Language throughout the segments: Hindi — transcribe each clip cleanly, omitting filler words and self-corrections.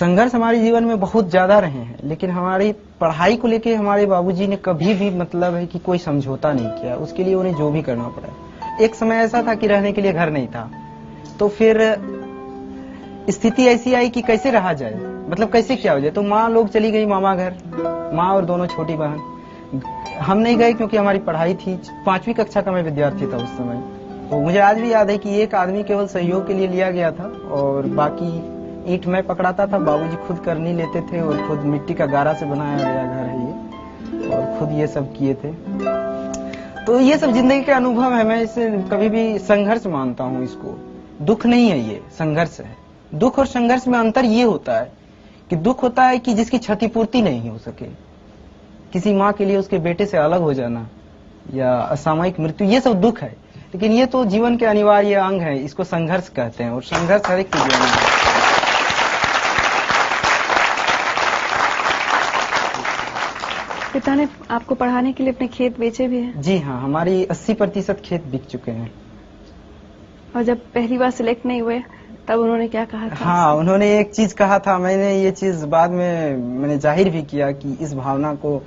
संघर्ष हमारे जीवन में बहुत ज्यादा रहे हैं, लेकिन हमारी पढ़ाई को लेके हमारे बाबूजी ने कभी भी मतलब है कि कोई समझौता नहीं किया। उसके लिए उन्हें जो भी करना पड़ा। एक समय ऐसा था कि रहने के लिए घर नहीं था, तो फिर स्थिति ऐसी आई कि कैसे रहा जाए, मतलब कैसे क्या हो जाए। तो माँ लोग चली गई मामा घर, माँ और दोनों छोटी बहन। हम नहीं गए क्योंकि हमारी पढ़ाई थी। 5वीं कक्षा का मैं विद्यार्थी था उस समय। तो मुझे आज भी याद है कि एक आदमी केवल सहयोग के लिए लिया गया था और बाकी ईंट मैं पकड़ाता था। बाबूजी खुद कर नहीं लेते थे और खुद मिट्टी का गारा से बनाया गया घर है ये, और खुद ये सब किए थे। तो ये सब जिंदगी के अनुभव है। मैं इसे कभी भी संघर्ष मानता हूँ इसको। दुख नहीं है, ये संघर्ष है। दुख और संघर्ष में अंतर ये होता है कि दुख होता है कि जिसकी क्षतिपूर्ति नहीं हो सके, किसी माँ के लिए उसके बेटे से अलग हो जाना या असामयिक मृत्यु, ये सब दुख है। लेकिन ये तो जीवन के अनिवार्य अंग है, इसको संघर्ष कहते हैं और संघर्ष हर एक के जीवन में है। पिता ने आपको पढ़ाने के लिए अपने खेत बेचे भी हैं? जी हाँ, हमारी 80% खेत बिक चुके हैं। और जब पहली बार सिलेक्ट नहीं हुए तब उन्होंने क्या कहा था? हाँ, उन्होंने एक चीज कहा था, मैंने ये चीज बाद में मैंने जाहिर भी किया कि इस भावना को।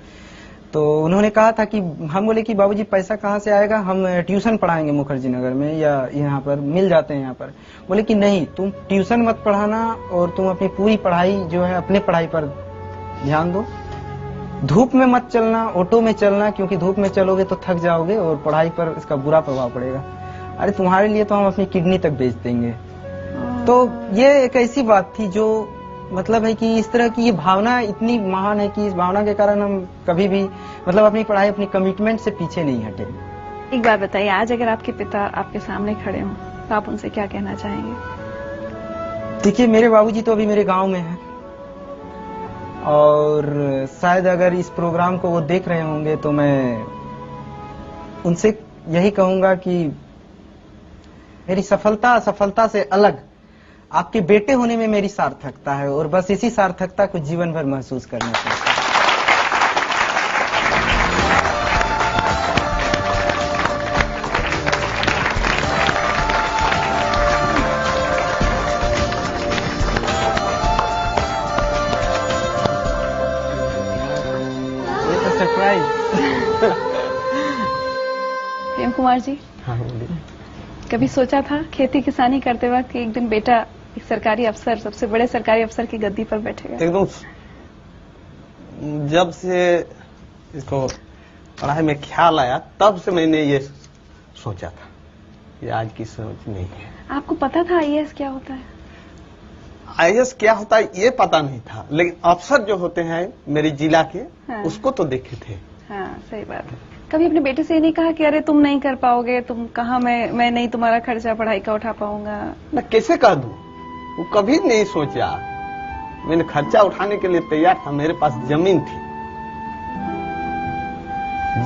तो उन्होंने कहा था कि हम बोले कि बाबूजी पैसा कहाँ से आएगा, हम ट्यूशन पढ़ाएंगे मुखर्जी नगर में या यहाँ पर मिल जाते हैं यहाँ पर। बोले कि नहीं, तुम ट्यूशन मत पढ़ाना और तुम अपनी पूरी पढ़ाई जो है अपने पढ़ाई पर ध्यान दो। धूप में मत चलना, ऑटो में चलना, क्योंकि धूप में चलोगे तो थक जाओगे और पढ़ाई पर इसका बुरा प्रभाव पड़ेगा। अरे तुम्हारे लिए तो हम अपनी किडनी तक बेच देंगे। तो ये एक ऐसी बात थी जो मतलब है कि इस तरह की ये भावना इतनी महान है कि इस भावना के कारण हम कभी भी मतलब अपनी पढ़ाई, अपनी कमिटमेंट से पीछे नहीं हटे। एक बात बताइए, आज अगर आपके पिता आपके सामने खड़े हों तो आप उनसे क्या कहना चाहेंगे? देखिए, मेरे बाबूजी तो अभी मेरे गांव में हैं और शायद अगर इस प्रोग्राम को वो देख रहे होंगे तो मैं उनसे यही कहूंगा कि मेरी सफलता असफलता से अलग आपके बेटे होने में मेरी सार्थकता है और बस इसी सार्थकता को जीवन भर महसूस करना चाहिए। ये तो सरप्राइज। प्रेम कुमार जी, हाँ बोलिए। कभी सोचा था खेती किसानी करते वक्त कि एक दिन बेटा एक सरकारी अफसर, सबसे बड़े सरकारी अफसर की गद्दी पर बैठेगा? एकदम जब से इसको पढ़ाई में ख्याल आया तब से मैंने ये सोचा था, ये आज की सोच नहीं है। आपको पता था आईएएस क्या होता है? आईएएस क्या होता है ये पता नहीं था, लेकिन अफसर जो होते हैं मेरे जिला के, हाँ। उसको तो देखे थे। हाँ, सही बात है। कभी अपने बेटे से ये नहीं कहा कि अरे तुम नहीं कर पाओगे, तुम कहाँ, मैं नहीं तुम्हारा खर्चा पढ़ाई का उठा पाऊंगा? मैं कैसे कह दूं, वो कभी नहीं सोचा। मैंने खर्चा उठाने के लिए तैयार था, मेरे पास जमीन थी,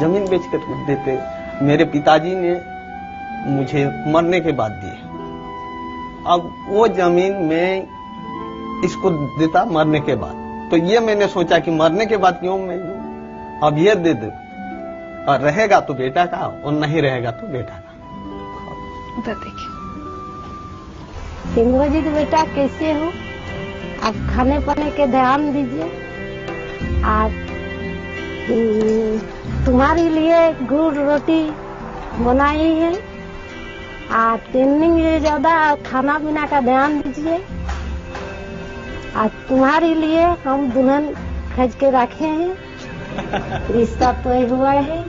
जमीन बेच कर देते। मेरे पिताजी ने मुझे मरने के बाद दिए। अब वो जमीन में इसको देता मरने के बाद, तो ये मैंने सोचा कि मरने के बाद क्यों मैं दूं, अब ये दे दे, और रहेगा तो बेटा का और नहीं रहेगा तो बेटा का। उधर देखिए। सिंघो जी के बेटा कैसे हो? आप खाने पाने के ध्यान दीजिए। आप तुम्हारे लिए गुड़ रोटी बनाई है। आप ट्रेनिंग में ज्यादा खाना पीना का ध्यान दीजिए। आज तुम्हारे लिए हम दुल्हन खज के रखे हैं, रिश्ता तय हुआ है।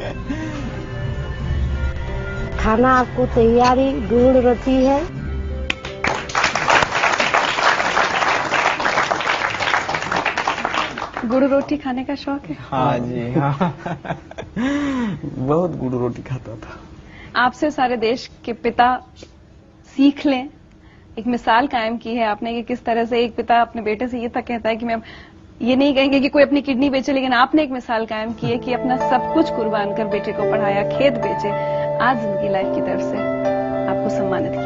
खाना आपको तैयारी गुड़ रोटी है। गुड़ रोटी खाने का शौक है? हाँ जी हाँ। बहुत गुड़ रोटी खाता था। आपसे सारे देश के पिता सीख लें, एक मिसाल कायम की है आपने कि किस तरह से एक पिता अपने बेटे से ये तक कहता है कि मैं ये नहीं कहेंगे कि कोई अपनी किडनी बेचे, लेकिन आपने एक मिसाल कायम की है कि अपना सब कुछ कुर्बान कर बेटे को पढ़ाया, खेत बेचे। आज जिंदगी लाइफ की तरफ से आपको सम्मानित